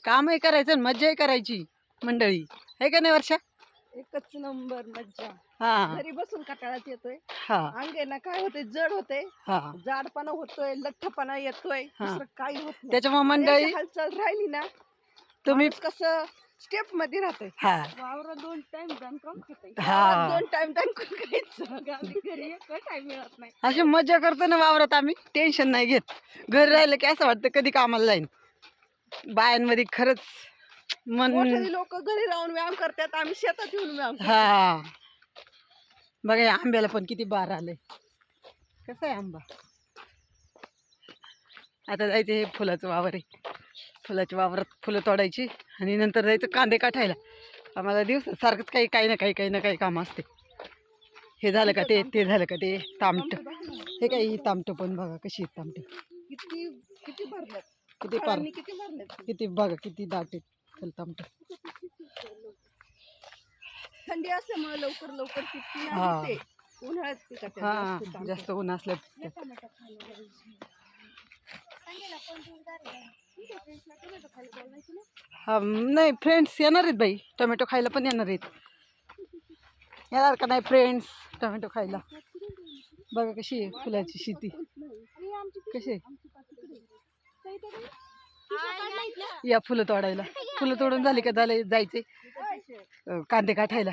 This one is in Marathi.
कामही करायचं आणि मज्जाही करायची मंडळी, आहे का नाही वर्षा? एकच नंबर मज्जा. हा घरी बसून कंटाळाच येतोय. हा अंग आहे ना काय होतंय, जड होतंय, हा जाडपणा होतोय, लठ्ठपणा येतोय, हा. दुसरं काही होत नाही. त्याच्यामुळे आणि मंडळी अशी हालचाल राहिली ना, तुम्ही माणूस कसं स्टेप मध्ये राहतंय. हा वावरात 2 टाइम दणकून खातंय. हा 2 टाइम दणकून खायचं. घरी एक टाइम मिळत नाही. अशी मज्जा करतो ना वावरात आम्ही, टेन्शन नाही घेत. घरी राहिलं की असं वाटतं कधी कामाला जाईन. बायांमध्ये खरंच मन मोठे लोक घरी राहून व्यायाम करतात, आम्ही शेतात येऊन व्यायाम करतो. हा बघा या आंब्याला पण किती बार आले. कसं आहे आंबा? आता जायचं हे फुलाचं वावर आहे, फुलाच्या वावरात फुलं तोडायची आणि नंतर जायचं कांदे काठायला. आम्हाला दिवस सारखंच काही ना काही काम असते. हे झालं का ते झालं का ते तामटं. हे काही तामटं पण बघा कशी आहेत तामटं, किती किती भरलेत, किती पार फळांनी किती भरलेत. किती बघा किती दाट आहेत तामटं. थंडी असल्यामुळे लवकर लवकर पिकती हा. नाही ते. उन्हाळ्यात पिकतात हा जास्त तांबट. जास्त ऊन असलं हा नाही. फ्रेंड्स येणार आहेत बाई, टोमॅटो खायला पण येणार आहेत. येणार का नाही फ्रेंड्स टोमॅटो खायला? बघा कशी आहे फुलाची शेती, कशी आहे. या फुलं तोडायला, फुलं तोडून झाली का झाले जायचे कांदे काठायला.